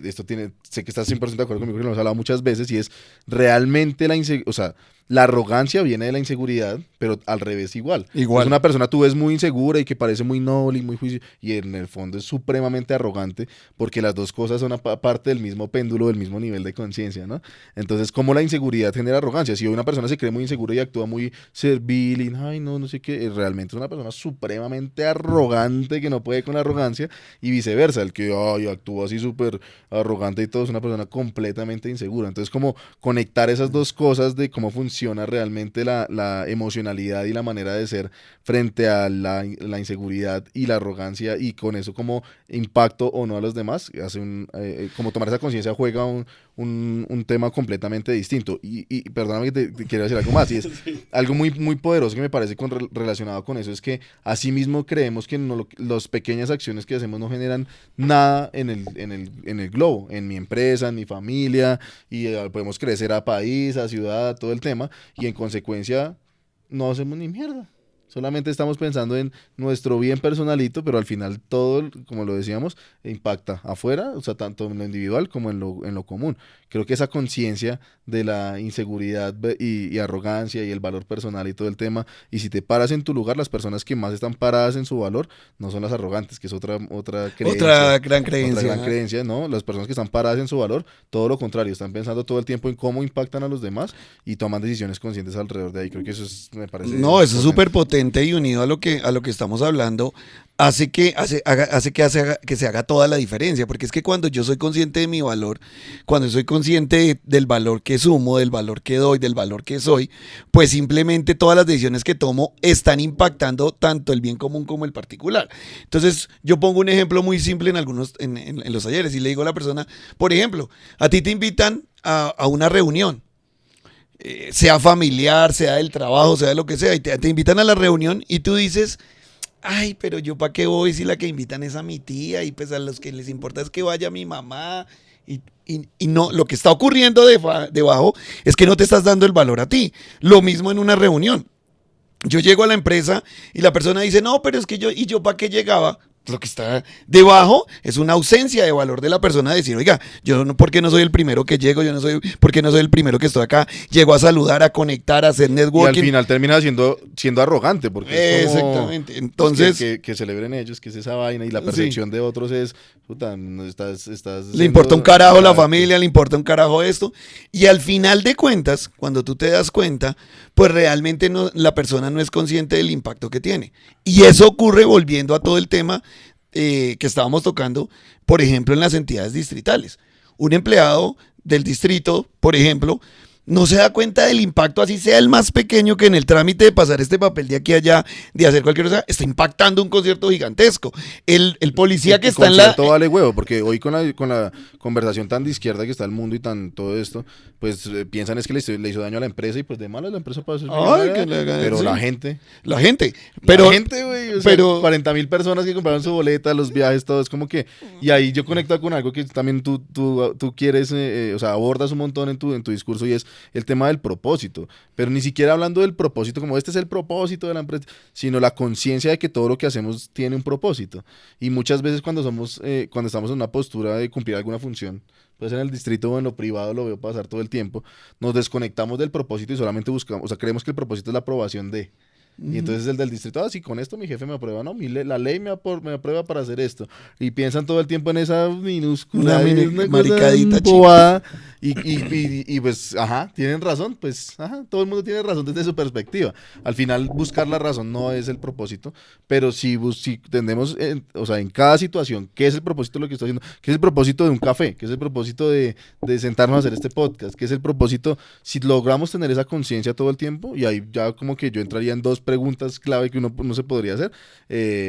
esto tiene, sé que estás 100% de acuerdo conmigo, que lo hemos hablado muchas veces, y es realmente o sea, La arrogancia viene de la inseguridad, pero al revés igual. Igual. Es una persona tú ves muy insegura y que parece muy noble y muy juiciosa, y en el fondo es supremamente arrogante, porque las dos cosas son parte del mismo péndulo, del mismo nivel de conciencia, ¿no? Entonces, ¿cómo la inseguridad genera arrogancia? Si una persona se cree muy insegura y actúa muy servil y, ay, no sé qué, realmente es una persona supremamente arrogante que no puede con la arrogancia, y viceversa, el que, ay, actúa así súper arrogante y todo, es una persona completamente insegura. Entonces, como conectar esas dos cosas de cómo funciona realmente la emocionalidad y la manera de ser frente a la inseguridad y la arrogancia, y con eso como impacto o no a los demás, como tomar esa conciencia juega un tema completamente distinto. Y perdóname que te quiero decir algo más, y es algo muy, muy poderoso que me parece relacionado con eso, es que asimismo creemos que las pequeñas acciones que hacemos no generan nada en el globo, en mi empresa, en mi familia, y podemos crecer a país, a ciudad, a todo el tema, y en consecuencia no hacemos ni mierda. Solamente estamos pensando en nuestro bien personalito, pero al final todo, como lo decíamos, impacta afuera, o sea, tanto en lo individual como en lo común. Creo que esa conciencia de la inseguridad y arrogancia y el valor personal y todo el tema, y si te paras en tu lugar, las personas que más están paradas en su valor no son las arrogantes, que es otra creencia. Otra gran creencia. Otra gran creencia, ¿no? Las personas que están paradas en su valor, todo lo contrario, están pensando todo el tiempo en cómo impactan a los demás y toman decisiones conscientes alrededor de ahí. Creo que eso me parece... No, eso es súper potente, y unido a lo que estamos hablando, hace que se haga toda la diferencia, porque es que cuando yo soy consciente de mi valor, cuando soy consciente del valor que sumo, del valor que doy, del valor que soy, pues simplemente todas las decisiones que tomo están impactando tanto el bien común como el particular. Entonces, yo pongo un ejemplo muy simple en los talleres, y le digo a la persona, por ejemplo, a ti te invitan a una reunión, sea familiar, sea del trabajo, sea de lo que sea, y te invitan a la reunión y tú dices, ay, pero yo para qué voy si la que invitan es a mi tía, y pues a los que les importa es que vaya mi mamá, y no, lo que está ocurriendo debajo es que no te estás dando el valor a ti. Lo mismo en una reunión. Yo llego a la empresa y la persona dice, no, pero es que yo para qué llegaba. Lo que está debajo es una ausencia de valor de la persona, de decir, oiga, yo no, porque no soy el primero que llego, porque no soy el primero que estoy acá, llego a saludar, a conectar, a hacer networking. Y al final termina siendo arrogante, porque es como, exactamente. Entonces, que celebren ellos, que es esa vaina, y la percepción de otros es, puta, le importa un carajo la familia, le importa un carajo esto, y al final de cuentas, cuando tú te das cuenta, pues realmente la persona no es consciente del impacto que tiene. Y eso ocurre, volviendo a todo el tema que estábamos tocando, por ejemplo, en las entidades distritales. Un empleado del distrito, por ejemplo, no se da cuenta del impacto, así sea el más pequeño, que en el trámite de pasar este papel de aquí a allá, de hacer cualquier cosa, está impactando un concierto gigantesco. El policía que está en la... concierto vale huevo, porque hoy con la conversación tan de izquierda que está el mundo y tan todo esto, pues piensan es que le hizo daño a la empresa, y pues de malas la empresa para hacer pero sí. La gente, güey, o sea, 40,000 personas que compraron su boleta, los viajes, todo, es como que, y ahí yo conecto con algo que también tú quieres, o sea, abordas un montón en tu discurso, y es el tema del propósito, pero ni siquiera hablando del propósito como este es el propósito de la empresa, sino la conciencia de que todo lo que hacemos tiene un propósito. Y muchas veces cuando estamos en una postura de cumplir alguna función, pues en el distrito o en lo privado, lo veo pasar todo el tiempo, nos desconectamos del propósito y solamente buscamos, o sea, creemos que el propósito es la aprobación de... Y entonces el del distrito, sí, con esto mi jefe me aprueba, no, la ley me aprueba para hacer esto. Y piensan todo el tiempo en esa minúscula, una maricadita chica. Y pues, tienen razón, pues, todo el mundo tiene razón desde su perspectiva. Al final, buscar la razón no es el propósito, pero si tendemos, o sea, en cada situación, ¿qué es el propósito de lo que estoy haciendo? ¿Qué es el propósito de un café? ¿Qué es el propósito de sentarnos a hacer este podcast? ¿Qué es el propósito? Si logramos tener esa conciencia todo el tiempo, y ahí ya como que yo entraría en dos preguntas clave que uno se podría hacer.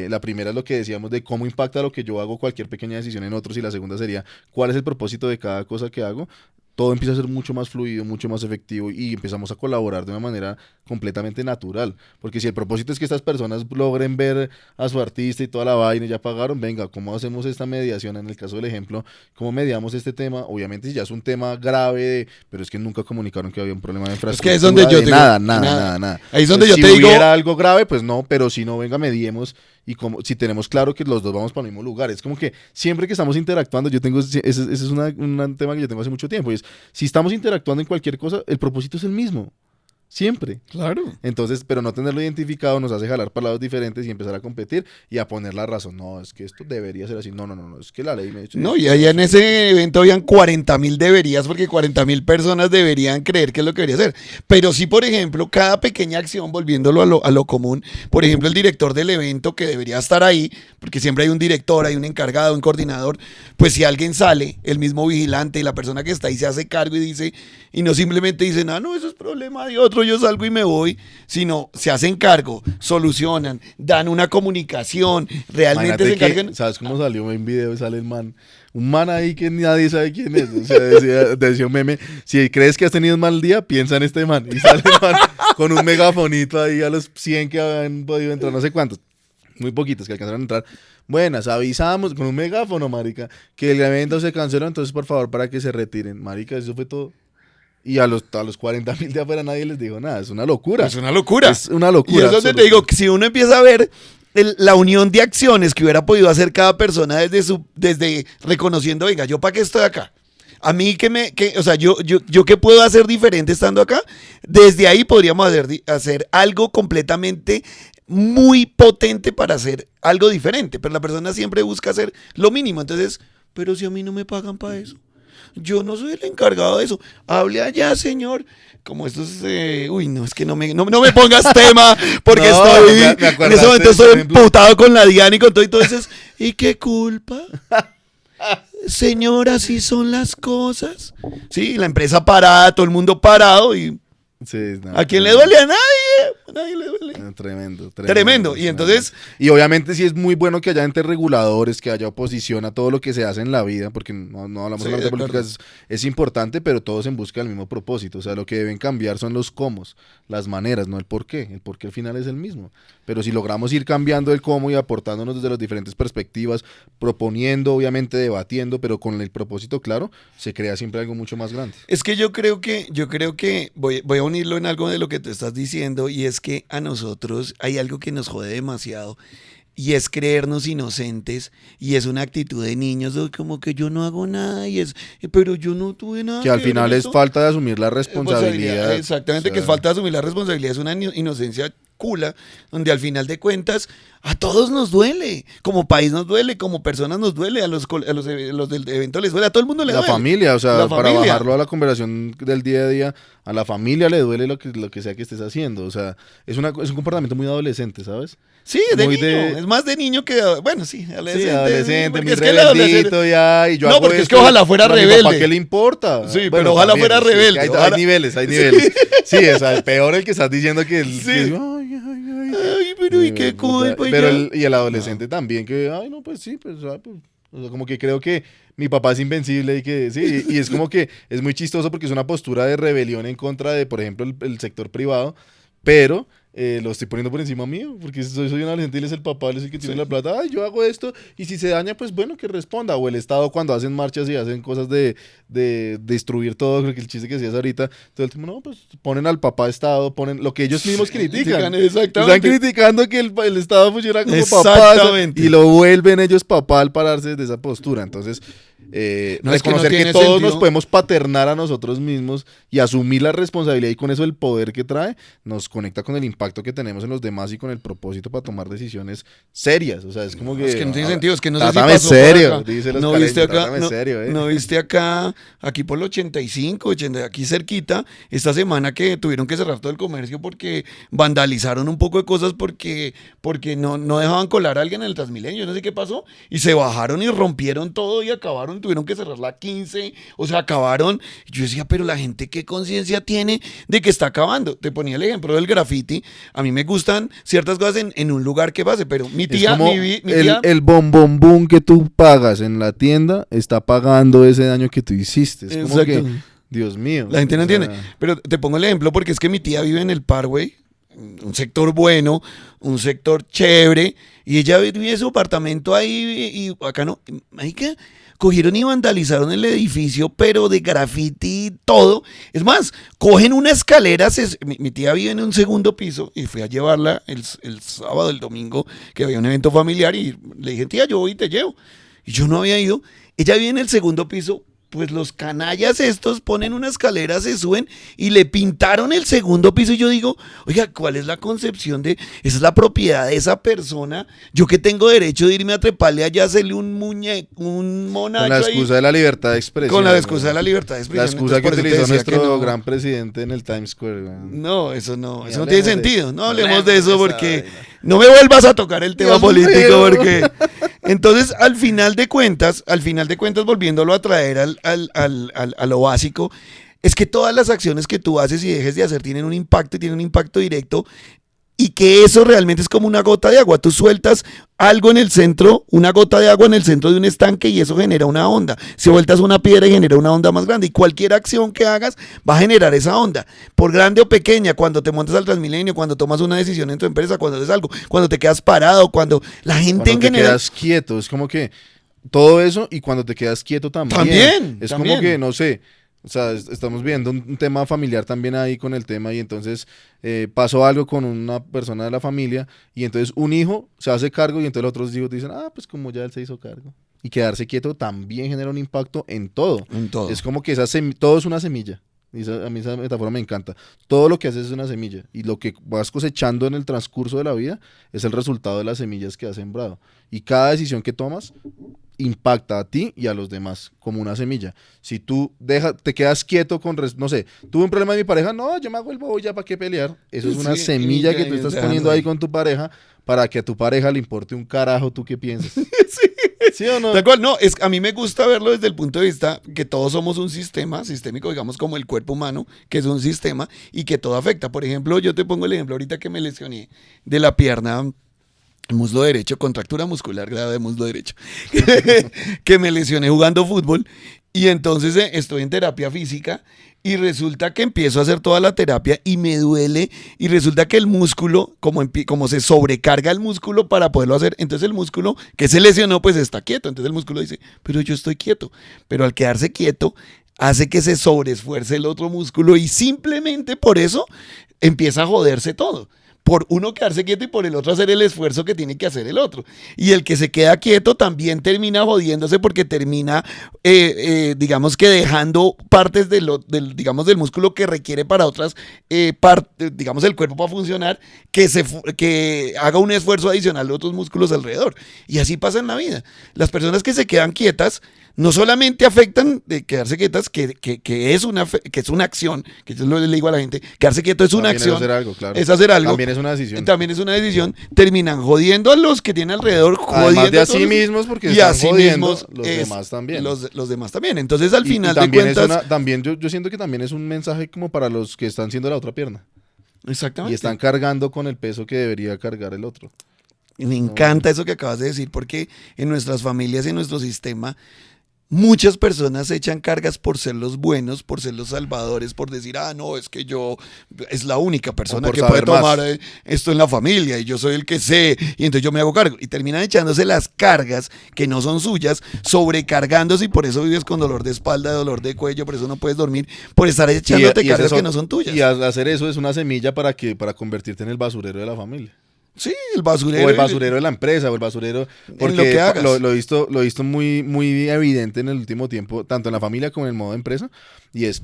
La primera es lo que decíamos de cómo impacta lo que yo hago, cualquier pequeña decisión, en otros, y la segunda sería cuál es el propósito de cada cosa que hago. Todo empieza a ser mucho más fluido, mucho más efectivo, y empezamos a colaborar de una manera completamente natural. Porque si el propósito es que estas personas logren ver a su artista y toda la vaina y ya pagaron, venga, ¿cómo hacemos esta mediación? En el caso del ejemplo, ¿cómo mediamos este tema? Obviamente si ya es un tema grave, pero es que nunca comunicaron que había un problema de infraestructura. Es que es donde yo digo, nada. Ahí es donde pues, yo te digo... Si hubiera algo grave, pues no, pero si no, venga, mediemos. Y como si tenemos claro que los dos vamos para el mismo lugar, es como que siempre que estamos interactuando, ese es un tema que yo tengo hace mucho tiempo, y es, si estamos interactuando en cualquier cosa, el propósito es el mismo. Siempre. Claro. Entonces, pero no tenerlo identificado nos hace jalar para lados diferentes y empezar a competir y a poner la razón. No, es que esto debería ser así. No, es que la ley me dice. No, y allá en ese evento habían 40.000 deberías, porque 40.000 personas deberían creer que es lo que debería ser. Pero sí, por ejemplo, cada pequeña acción, volviéndolo a lo común, por ejemplo, el director del evento que debería estar ahí, porque siempre hay un director, hay un encargado, un coordinador, pues si alguien sale, el mismo vigilante y la persona que está ahí se hace cargo y dice, y no simplemente dicen, no, eso es problema de otro, yo salgo y me voy, sino se hacen cargo, solucionan, dan una comunicación, realmente se encargan. ¿Sabes cómo salió en video? Sale el man. Un man ahí que nadie sabe quién es. O sea, decía un meme, si crees que has tenido un mal día, piensa en este man. Y sale el man con un megafonito ahí a los 100 que habían podido entrar, no sé cuántos. Muy poquitos que alcanzaron a entrar. Buenas, avisamos con un megáfono, marica, que el evento se canceló, entonces por favor para que se retiren. Marica, eso fue todo. Y a los 40.000 de afuera nadie les dijo nada. Es una locura. Es una locura. Es una locura. Y es donde te digo que si uno empieza a ver la unión de acciones que hubiera podido hacer cada persona desde reconociendo, venga, ¿yo para qué estoy acá? A mí o sea, yo qué puedo hacer diferente estando acá. Desde ahí podríamos hacer algo completamente muy potente para hacer algo diferente. Pero la persona siempre busca hacer lo mínimo. Entonces, pero si a mí no me pagan para eso. Yo no soy el encargado de eso. Hable allá, señor. Como esto es... uy, no, es que no me pongas tema, porque estoy... en ese momento estoy emputado con la Diana y con todo. Entonces, ¿y qué culpa? Señor, así son las cosas. Sí, la empresa parada, todo el mundo parado y... Sí, no, ¿a quién le duele? A nadie. A nadie le duele. Tremendo. Y entonces... Y obviamente sí es muy bueno que haya entes reguladores, que haya oposición a todo lo que se hace en la vida, porque no hablamos solamente de política, es importante, pero todos en busca del mismo propósito. O sea, lo que deben cambiar son los cómo, las maneras, no el por qué. El por qué al final es el mismo. Pero si logramos ir cambiando el cómo y aportándonos desde las diferentes perspectivas, proponiendo, obviamente debatiendo, pero con el propósito claro, se crea siempre algo mucho más grande. Es que yo creo que voy a unirlo en algo de lo que tú estás diciendo, y es que a nosotros hay algo que nos jode demasiado, y es creernos inocentes, y es una actitud de niños como que yo no hago nada, pero yo no tuve nada que al final es falta de asumir la responsabilidad. Exactamente, o sea, que es falta de asumir la responsabilidad, es una inocencia cula, donde al final de cuentas a todos nos duele, como país nos duele, como personas nos duele, a los del evento les duele, a todo el mundo le duele. La familia, o sea, para bajarlo a la conversación del día a día, a la familia le duele lo que sea que estés haciendo, o sea, es un comportamiento muy adolescente, ¿sabes? Sí, de niño, es más de niño que, bueno, sí, adolescente. Sí, adolescente, muy rebeldito ya, y yo no, porque es que ojalá fuera rebelde. ¿Para qué le importa? Sí, bueno, pero ojalá fuera rebelde. Hay niveles. Sí, o sea, peor el que estás diciendo que... Ay, pero ¿y qué culpa? Pero el adolescente también, que, no, pues sí, pues, o sea, como que creo que mi papá es invencible y que, sí, y es como que es muy chistoso porque es una postura de rebelión en contra de, por ejemplo, el sector privado, pero... lo estoy poniendo por encima mío, porque soy un adolescente y él es el papá, él es el que tiene la plata, yo hago esto, y si se daña, pues bueno, que responda, o el Estado cuando hacen marchas y hacen cosas de destruir todo, creo que el chiste que hacías ahorita, todo el tiempo, no, pues ponen al papá Estado, ponen lo que ellos mismos critican, están criticando que el Estado funciona como papá, y lo vuelven ellos papá al pararse desde esa postura, entonces... reconocer que todos nos podemos paternar a nosotros mismos y asumir la responsabilidad, y con eso el poder que trae nos conecta con el impacto que tenemos en los demás y con el propósito para tomar decisiones serias. O sea, es como que... Es que no tiene sentido, es que no sé si pasó serio, dice los no caleños, viste acá, serio, no viste acá, aquí por el 85, aquí cerquita, esta semana que tuvieron que cerrar todo el comercio porque vandalizaron un poco de cosas porque no dejaban colar a alguien en el Transmilenio, no sé qué pasó, y se bajaron y rompieron todo y acabaron, tuvieron que cerrar la 15, o sea, acabaron. Yo decía, pero la gente qué conciencia tiene de que está acabando. Te ponía el ejemplo del graffiti. A mí me gustan ciertas cosas en un lugar que pase, pero mi tía... Es como mi tía el bombón que tú pagas en la tienda está pagando ese daño que tú hiciste. Es como que, Dios mío. La gente no entiende. Pero te pongo el ejemplo porque es que mi tía vive en el Parkway, un sector bueno, un sector chévere, y ella vive en su apartamento ahí y acá no. ¿Qué? Cogieron y vandalizaron el edificio, pero de graffiti y todo. Es más, cogen una escalera, mi tía vive en un segundo piso y fui a llevarla el sábado, el domingo, que había un evento familiar, y le dije, tía, yo voy y te llevo. Y yo no había ido. Ella vive en el segundo piso, pues los canallas estos ponen una escalera, se suben y le pintaron el segundo piso y yo digo, oiga, ¿cuál es la concepción de, esa es la propiedad de esa persona? Yo que tengo derecho de irme a treparle allá, hacerle un monacho Con la excusa ahí, de la libertad de expresión. con la excusa de la libertad de expresión. La excusa que Entonces, por eso te utilizó decía que nuestro no. gran presidente en el Times Square. Weón. No, eso no Ni tiene hablemos de sentido. eso. No hablemos de Hablemos eso de esa porque vaina. no me vuelvas a tocar el tema Dios político mío. porque entonces al final de cuentas, volviéndolo a traer a lo básico, es que todas las acciones que tú haces y dejes de hacer tienen un impacto y tienen un impacto directo. Y que eso realmente es como una gota de agua. Tú sueltas algo en el centro, una gota de agua en el centro de un estanque y eso genera una onda. Si sueltas una piedra y genera una onda más grande. Y cualquier acción que hagas va a generar esa onda. Por grande o pequeña, cuando te montas al Transmilenio, cuando tomas una decisión en tu empresa, cuando haces algo, cuando te quedas parado, cuando la gente Cuando en te general... quedas quieto, es como que todo eso y cuando te quedas quieto también. También, Es también. como que, no sé, o sea, estamos viendo un tema familiar también ahí con el tema y entonces pasó algo con una persona de la familia y entonces un hijo se hace cargo y entonces los otros hijos dicen, pues como ya él se hizo cargo. Y quedarse quieto también genera un impacto en todo. En todo. Es como que todo es una semilla. Y a mí esa metáfora me encanta. Todo lo que haces es una semilla y lo que vas cosechando en el transcurso de la vida es el resultado de las semillas que has sembrado. Y cada decisión que tomas impacta a ti y a los demás como una semilla. Si tú te quedas quieto no sé, tuve un problema de mi pareja, no, yo me hago el bobo ya, ¿para qué pelear? Eso es una Sí, semilla que tú estás poniendo ahí con tu pareja para que a tu pareja le importe un carajo tú qué piensas. ¿Sí o no? Tal cual, no, a mí me gusta verlo desde el punto de vista que todos somos un sistema sistémico, digamos como el cuerpo humano, que es un sistema y que todo afecta. Por ejemplo, yo te pongo el ejemplo ahorita que me lesioné de la pierna, muslo derecho, contractura muscular grave de muslo derecho, que me lesioné jugando fútbol y entonces estoy en terapia física y resulta que empiezo a hacer toda la terapia y me duele y resulta que el músculo, como se sobrecarga el músculo para poderlo hacer, entonces el músculo que se lesionó pues está quieto, entonces el músculo dice, pero yo estoy quieto, pero al quedarse quieto hace que se sobreesfuerce el otro músculo y simplemente por eso empieza a joderse todo. Por uno quedarse quieto y por el otro hacer el esfuerzo que tiene que hacer el otro. Y el que se queda quieto también termina jodiéndose porque termina, digamos que dejando partes del músculo que requiere para otras partes, digamos el cuerpo para funcionar, que haga un esfuerzo adicional de otros músculos alrededor. Y así pasa en la vida. Las personas que se quedan quietas no solamente afectan de quedarse quietas, que es una acción, que yo le digo a la gente, quedarse quieto es una También acción. Es hacer algo, claro. Es hacer algo. También es una decisión. También es una decisión. Terminan jodiendo a los que tienen alrededor, Además de jodiendo a sí mismos, porque y están a sí jodiendo, mismos los demás también. Los demás también. Entonces, al final de también cuentas. también yo siento que también es un mensaje como para los que están siendo la otra pierna. Exactamente. Y están cargando con el peso que debería cargar el otro. Y me encanta eso que acabas de decir, porque en nuestras familias y en nuestro sistema muchas personas echan cargas por ser los buenos, por ser los salvadores, por decir, no, es que yo es la única persona por que puede saber más. tomar esto en la familia y yo soy el que sé y entonces yo me hago cargo. Y terminan echándose las cargas que no son suyas, sobrecargándose y por eso vives con dolor de espalda, dolor de cuello, por eso no puedes dormir, por estar echándote cargas que no son tuyas. Y al hacer eso es una semilla para convertirte en el basurero de la familia. Sí, el basurero. O el basurero de la empresa, o el basurero. Porque lo que hagas. Lo he visto muy, muy evidente en el último tiempo, tanto en la familia como en el modo de empresa. Y es,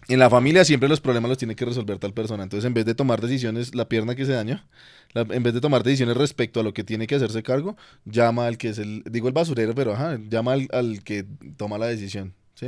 en la familia siempre los problemas los tiene que resolver tal persona. Entonces, en vez de tomar decisiones, la pierna que se dañó, en vez de tomar decisiones respecto a lo que tiene que hacerse cargo, llama al que es el basurero, pero llama al que toma la decisión. ¿Sí?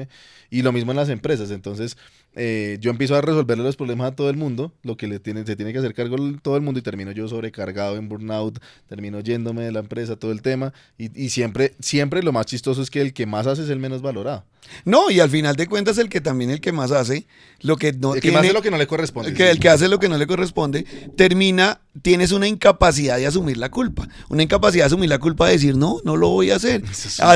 Y lo mismo en las empresas. Entonces, yo empiezo a resolverle los problemas a todo el mundo, lo que se tiene que hacer cargo todo el mundo y termino yo sobrecargado en burnout, termino yéndome de la empresa, todo el tema. Y siempre lo más chistoso es que el que más hace es el menos valorado. No, y al final de cuentas el que más hace lo que no el que tiene, más hace lo que no le corresponde. El que hace lo que no le corresponde, tienes una incapacidad de asumir la culpa. Una incapacidad de asumir la culpa de decir, no lo voy a hacer. Eso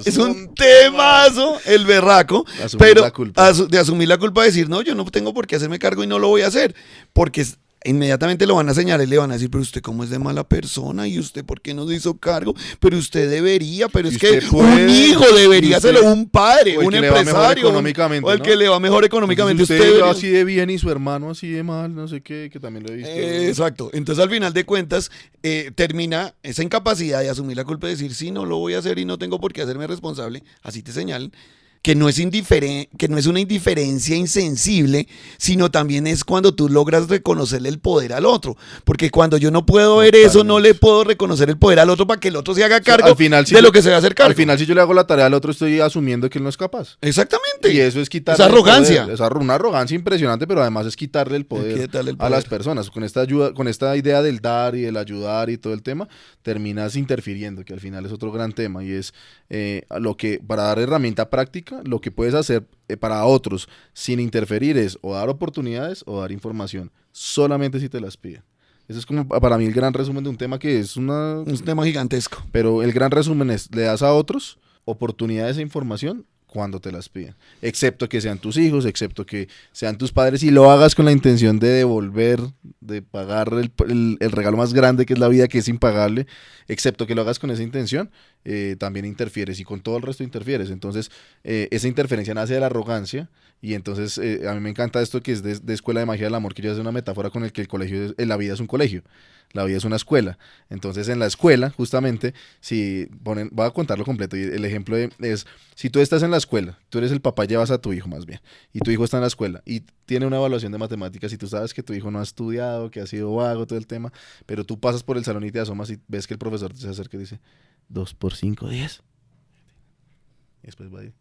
Es un temazo, el berraco, asumir la culpa. de asumir la culpa de decir, no, yo no tengo por qué hacerme cargo y no lo voy a hacer. Porque inmediatamente lo van a señalar y le van a decir, pero usted cómo es de mala persona y usted por qué no se hizo cargo, pero usted debería, pero es que un hijo debería serlo, un padre, un empresario, o el que le va mejor económicamente. Usted así de bien y su hermano así de mal, no sé qué, que también lo he visto. Exacto. Entonces al final de cuentas termina esa incapacidad de asumir la culpa y decir, sí, no lo voy a hacer y no tengo por qué hacerme responsable, así te señalan, que no es una indiferencia insensible, sino también es cuando tú logras reconocerle el poder al otro. Porque cuando yo no puedo ver eso, no le puedo reconocer el poder al otro para que el otro se haga cargo de lo que se va a hacer cargo. Al final, si yo le hago la tarea al otro, estoy asumiendo que él no es capaz. Exactamente. Y eso es quitarle esa arrogancia. Es una arrogancia impresionante, pero además es quitarle el poder a las personas. Con esta ayuda, con esta idea del dar y del ayudar y todo el tema, terminas interfiriendo, que al final es otro gran tema, y es lo que, para dar herramienta práctica, lo que puedes hacer para otros sin interferir es o dar oportunidades o dar información, solamente si te las piden. Eso es como para mí el gran resumen de un tema que es un tema gigantesco. Pero el gran resumen es, le das a otros oportunidades e información cuando te las piden, excepto que sean tus hijos, excepto que sean tus padres, y lo hagas con la intención de devolver, de pagar el regalo más grande que es la vida, que es impagable, excepto que lo hagas con esa intención, también interfieres, y con todo el resto interfieres. Entonces esa interferencia nace de la arrogancia, y entonces a mí me encanta esto que es de Escuela de Magia del Amor, que yo hace una metáfora con el que el colegio, la vida es un colegio. La vida es una escuela. Entonces, en la escuela, justamente, voy a contarlo completo. Y el ejemplo es, si tú estás en la escuela, tú eres el papá, llevas a tu hijo más bien, y tu hijo está en la escuela, y tiene una evaluación de matemáticas, y tú sabes que tu hijo no ha estudiado, que ha sido vago, todo el tema, pero tú pasas por el salón y te asomas y ves que el profesor se acerca y dice, 2 por 5, 10. Y después va a decir,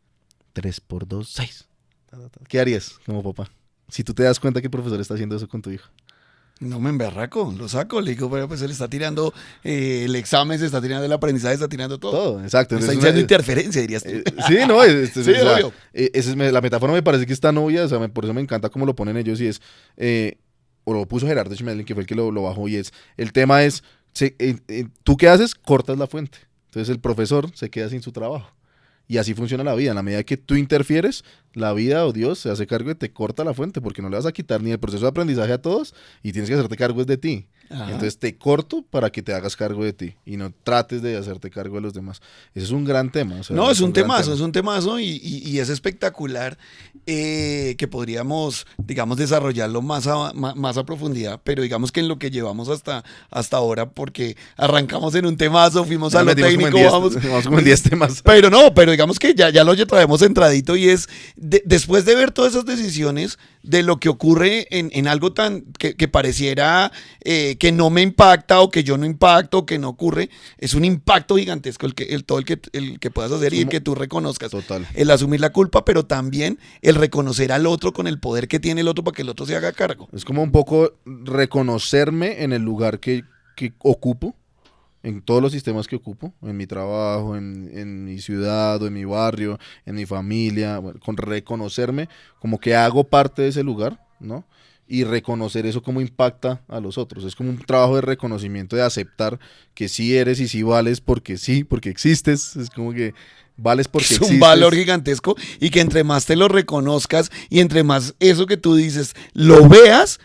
3 por 2, 6. ¿Qué harías como papá? Si tú te das cuenta que el profesor está haciendo eso con tu hijo. No me emberraco, lo saco, le digo, pero pues él está tirando el examen, se está tirando el aprendizaje, está tirando todo. Todo, exacto. Está iniciando interferencia, dirías tú. Sí, no, sí, obvio. La metáfora me parece que es tan obvia, o sea, por eso me encanta cómo lo ponen ellos, y es, o lo puso Gerardo Schmedlin, que fue el que lo bajó, y es, el tema es, ¿tú qué haces? Cortas la fuente. Entonces el profesor se queda sin su trabajo. Y así funciona la vida. En la medida que tú interfieres, la vida o Dios se hace cargo y te corta la fuente, porque no le vas a quitar ni el proceso de aprendizaje a todos, y tienes que hacerte cargo de ti. Ajá. Entonces te corto para que te hagas cargo de ti y no trates de hacerte cargo de los demás. Ese es un gran tema. O sea, no, es un temazo y es espectacular, que podríamos, digamos, desarrollarlo más a profundidad, pero digamos que en lo que llevamos hasta ahora, porque arrancamos en un temazo, fuimos a lo técnico, vamos como en 10 temas. Pero digamos que ya lo traemos entradito, y es, después de ver todas esas decisiones, de lo que ocurre en algo tan que pareciera que no me impacta, o que yo no impacto, o que no ocurre, es un impacto gigantesco el que puedas hacer, y el que tú reconozcas. Total. El asumir la culpa, pero también el reconocer al otro con el poder que tiene el otro para que el otro se haga cargo. Es como un poco reconocerme en el lugar que ocupo, en todos los sistemas que ocupo, en mi trabajo, en mi ciudad, o en mi barrio, en mi familia, bueno, con reconocerme como que hago parte de ese lugar, ¿no? Y reconocer eso como impacta a los otros. Es como un trabajo de reconocimiento, de aceptar que sí eres y sí vales porque existes. Es como que vales porque existes. Es un valor gigantesco, y que entre más te lo reconozcas y entre más eso que tú dices lo veas,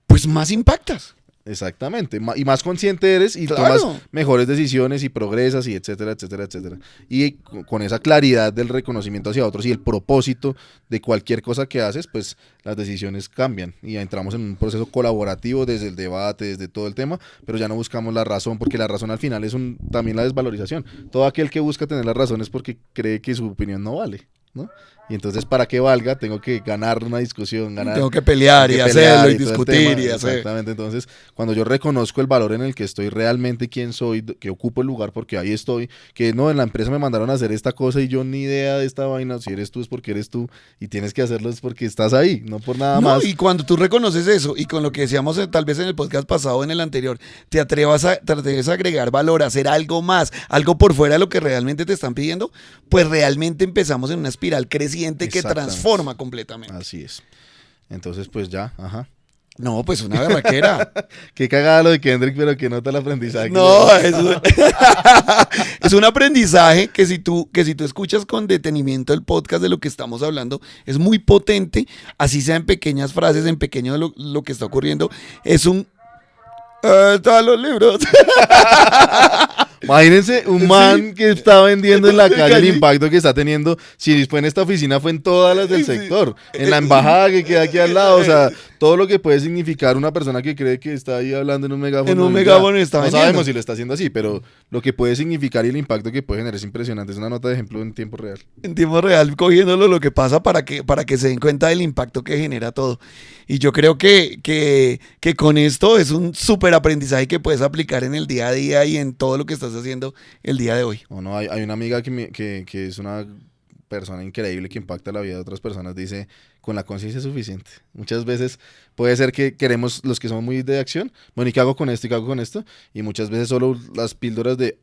pues más impactas. Exactamente, y más consciente eres, y claro, tomas mejores decisiones y progresas, y etcétera, etcétera, etcétera. Y con esa claridad del reconocimiento hacia otros y el propósito de cualquier cosa que haces, pues las decisiones cambian y entramos en un proceso colaborativo desde el debate, desde todo el tema, pero ya no buscamos la razón, porque la razón al final es también la desvalorización. Todo aquel que busca tener la razón es porque cree que su opinión no vale, ¿no? Y entonces, para que valga, tengo que ganar una discusión, tengo que pelear y hacerlo y discutir y hacer. Exactamente. Entonces, cuando yo reconozco el valor en el que estoy realmente, quién soy, que ocupo el lugar porque ahí estoy, que no, en la empresa me mandaron a hacer esta cosa y yo ni idea de esta vaina, si eres tú es porque eres tú, y tienes que hacerlo es porque estás ahí, no por nada más. Y cuando tú reconoces eso, y con lo que decíamos tal vez en el podcast pasado o en el anterior, te atreves a agregar valor, a hacer algo más, algo por fuera de lo que realmente te están pidiendo, pues realmente empezamos en una espiral creciente que transforma completamente. Así es. Entonces, pues ya, ajá. No, pues una berraquera. Qué cagada lo de Kendrick, pero que nota el aprendizaje. No, es un aprendizaje que si tú escuchas con detenimiento el podcast de lo que estamos hablando, es muy potente, así sea en pequeñas frases, en pequeño lo que está ocurriendo. Es un... están los libros. Imagínense un man que está vendiendo en la calle el impacto que está teniendo. Si fue en esta oficina, fue en todas las del sector. En la embajada que queda aquí al lado. O sea, todo lo que puede significar una persona que cree que está ahí hablando en un megáfono. En un megáfono está No vendiendo. sabemos si lo está haciendo así, pero lo que puede significar y el impacto que puede generar es impresionante. Es una nota de ejemplo en tiempo real. En tiempo real, cogiéndolo lo que pasa para que se den cuenta del impacto que genera todo. Y yo creo que con esto es un súper aprendizaje que puedes aplicar en el día a día y en todo lo que estás haciendo el día de hoy. O no, hay una amiga que es una persona increíble que impacta la vida de otras personas, dice, con la conciencia es suficiente. Muchas veces puede ser que queremos, los que somos muy de acción, bueno, ¿y qué hago con esto? ¿Y qué hago con esto? Y muchas veces solo las píldoras de,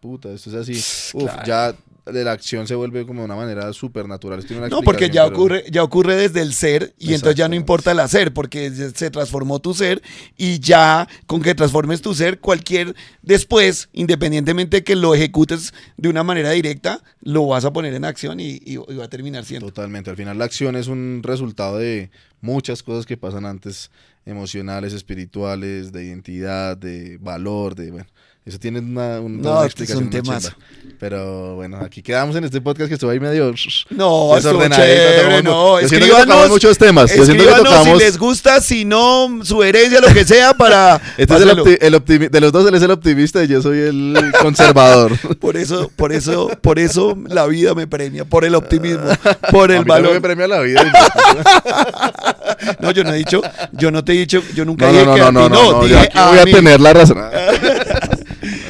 puta, esto es así, Claro. ya de la acción se vuelve como de una manera súper natural. No, porque ya ocurre desde el ser y entonces ya no Exactamente. importa el hacer, porque se transformó tu ser y ya con que transformes tu ser, cualquier después, independientemente de que lo ejecutes de una manera directa, lo vas a poner en acción y va a terminar siendo. Totalmente, al final la acción es un resultado de muchas cosas que pasan antes, emocionales, espirituales, de identidad, de valor, de, bueno, eso tiene No, una este es explicación, un una temazo. chimba. Pero bueno, aquí quedamos en este podcast que estuvo ahí medio No, estuvo desordenadito, chévere, tocamos no, yo siento que tocamos escríbanos, muchos temas. Yo siento que escríbanos tocamos, si les gusta, si no, su herencia, lo que sea, para este es hacerlo. de los dos él es el optimista y yo soy el conservador. Por eso la vida me premia, por el optimismo, por A el mí también valor. me premia la vida. No, yo no he dicho, yo no te he dicho, yo nunca No, dije no, que no, a ti no, no, no, yo dije aquí voy a mí. tener la razón.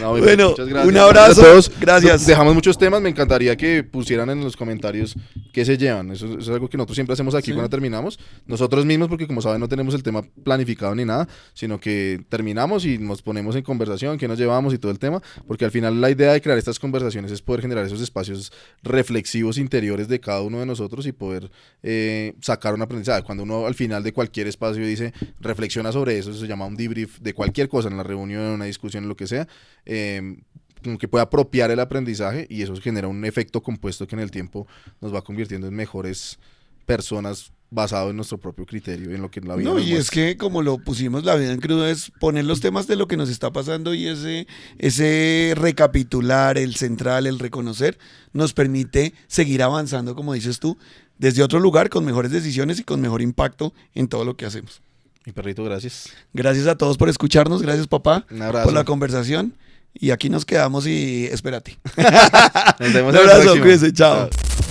No, muy bien, Bueno, muchas gracias. un abrazo, Gracias a todos. gracias. Dejamos muchos temas, me encantaría que pusieran en los comentarios qué se llevan. Eso es algo que nosotros siempre hacemos aquí Sí. cuando terminamos. Nosotros mismos, porque como saben no tenemos el tema planificado ni nada, sino que terminamos y nos ponemos en conversación, qué nos llevamos y todo el tema, porque al final la idea de crear estas conversaciones es poder generar esos espacios reflexivos interiores de cada uno de nosotros y poder sacar un aprendizaje. Cuando uno al final de cualquier espacio dice, reflexiona sobre eso se llama un debrief de cualquier cosa, en la reunión, en una discusión, en lo que sea, como que puede apropiar el aprendizaje y eso genera un efecto compuesto que en el tiempo nos va convirtiendo en mejores personas basado en nuestro propio criterio, en lo que la vida No, nos y es muestra. que como lo pusimos, la vida en crudo es poner los temas de lo que nos está pasando y ese recapitular, el central, el reconocer, nos permite seguir avanzando, como dices tú, desde otro lugar, con mejores decisiones y con mejor impacto en todo lo que hacemos. Mi perrito, gracias. Gracias a todos por escucharnos, gracias papá Un abrazo. por la conversación y aquí nos quedamos y espérate. Nos vemos Un en la abrazo, próxima. cuídense, chao. Chao.